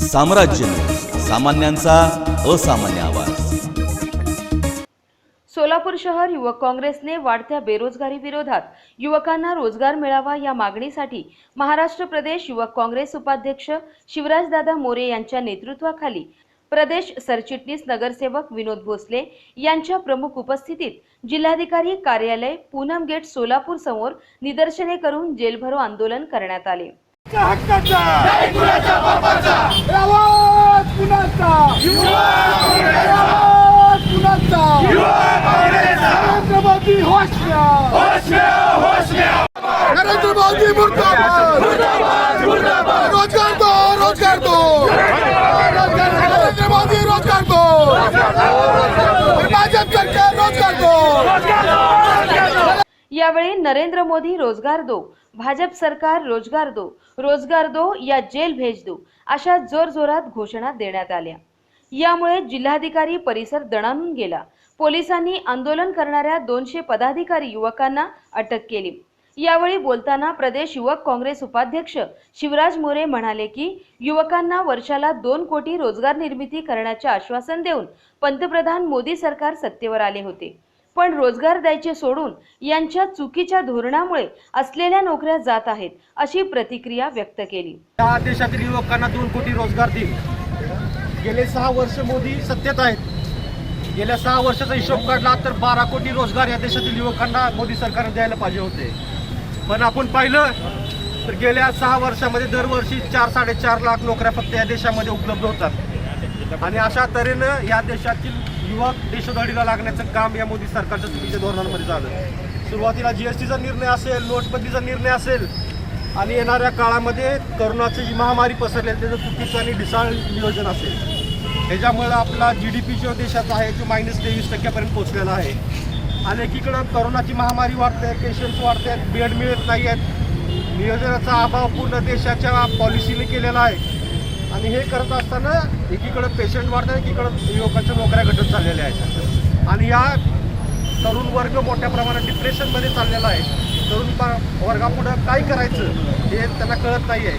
साम्राज्य न्यूज, सामान्यांचा असामान्य आवाज। सोलापूर शहर युवक काँग्रेसने वाढत्या बेरोजगारी विरोधात युवकांना रोजगार मिळावा या मागणीसाठी महाराष्ट्र प्रदेश युवक काँग्रेस उपाध्यक्ष शिवराजदादा मोरे यांच्या नेतृत्वाखाली प्रदेश सरचिटणीस नगरसेवक विनोद भोसले यांच्या प्रमुख उपस्थितीत जिल्हाधिकारी कार्यालय पूनम गेट सोलापूर समोर निदर्शने करून जेलभरो आंदोलन करण्यात आले। नरेंद्र मोदी मुर्दाबाद, रोजगार दो, रोजगार दो, नरेंद्र मोदी रोजगार दो, भाजप सरकार रोजगार दो। यावेळी नरेंद्र मोदी रोजगार दो, भाजप सरकार रोजगार दो या जेल भेज दो अशा जोरजोरात घोषणा देण्यात आल्या। यामुळे जिल्हाधिकारी परिसर दणाणून गेला। पोलिसांनी आंदोलन करणाऱ्या 200 पदाधिकारी युवकांना अटक केली। यावेळी बोलताना प्रदेश युवक काँग्रेस उपाध्यक्ष शिवराज मोरे म्हणाले की युवकांना वर्षाला 2 कोटी रोजगार निर्मिती करण्याचे आश्वासन देऊन पंतप्रधान मोदी सरकार सत्तेवर आले होते, पण रोजगार द्यायचे सोडून यांच्या चुकीच्या धोरणामुळे असलेल्या नोकऱ्या जात आहेत अशी प्रतिक्रिया व्यक्त केली। या देशातील युवकांना 2 कोटी रोजगार देईल। गेले 6 वर्ष मोदी सत्तेत आहेत। गेल्या 6 वर्षाचा हिशोब काढला तर 12 कोटी रोजगार या देशातील युवकांना मोदी सरकारने द्यायला पाहिजे होते, पण आपण पाहिलं तर गेल्या 6 वर्षामध्ये दरवर्षी 4-4.5 लाख नोकऱ्या फक्त या देशामध्ये उपलब्ध होतात। आणि अशा तऱ्हेनं या देशातील युवक देशोधडीला लागण्याचं काम या मोदी सरकारच्या चुकीच्या धोरणांमध्ये झालं। सुरुवातीला जीएसटीचा निर्णय असेल, नोटबंदीचा निर्णय असेल आणि येणाऱ्या काळामध्ये कोरोनाची जी महामारी पसरली त्याचं चुकीचं आणि ढिसाळ नियोजन असेल। ह्याच्यामुळे आपला GDP जो देशाचा आहे तो -23% पोहोचलेला आहे। आणि एकीकडं कोरोनाची महामारी वाढते, पेशंट्स वाढत आहेत, बेड मिळत नाही आहेत, नियोजनाचा अभाव पूर्ण देशाच्या पॉलिसीने केलेला आहे। आणि हे करत असताना एकीकडे पेशंट वाढतात, एकीकडे युवकांच्या नोकऱ्या घटत चाललेल्या आहेत। आणि या तरुण वर्ग मोठ्या प्रमाणात डिप्रेशनमध्ये चाललेला आहे। तरुण वर्गापुढं काय करायचं हे त्यांना कळत नाही आहे।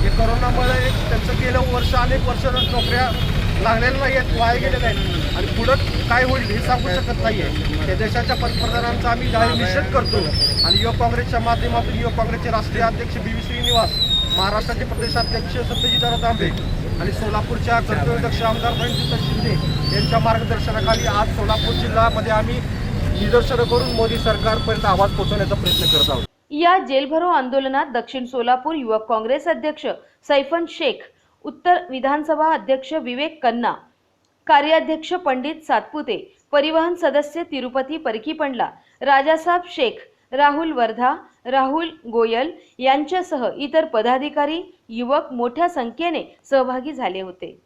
हे कोरोनामुळे त्यांचं गेलं वर्ष अनेक वर्ष नोकऱ्या लागलेल्या नाही आहेत, वाया गेलेल्या आहेत आणि पुढं काय होईल हे सांगू शकत नाही आहे। या देशाच्या पंतप्रधानांचा आम्ही जाहीर निषेध करतो आणि युवक काँग्रेसच्या माध्यमातून युवक काँग्रेसचे राष्ट्रीय अध्यक्ष BV श्रीनिवास, महाराष्ट्राचे प्रदेशाध्यक्ष सत्यजितदादा तांबे आणि सोलापूरच्या कर्तव्यदक्ष आमदार रणजित शिंदे यांच्या मार्गदर्शनाखाली आज सोलापूर जिल्ह्यामध्ये आम्ही निदर्शनं करून मोदी सरकारपर्यंत आवाज पोहोचवण्याचा प्रयत्न करत आहोत। या जेलभरो आंदोलनात दक्षिण सोलापूर युवक काँग्रेस अध्यक्ष सैफन शेख, उत्तर विधानसभा अध्यक्ष विवेक कन्ना, कार्याध्यक्ष पंडित सातपुते, परिवहन सदस्य तिरुपती परकीपंडला, राजासाब शेख, राहुल वर्धा, राहुल गोयल यांच्यासह इतर पदाधिकारी युवक मोठ्या संख्येने सहभागी झाले होते।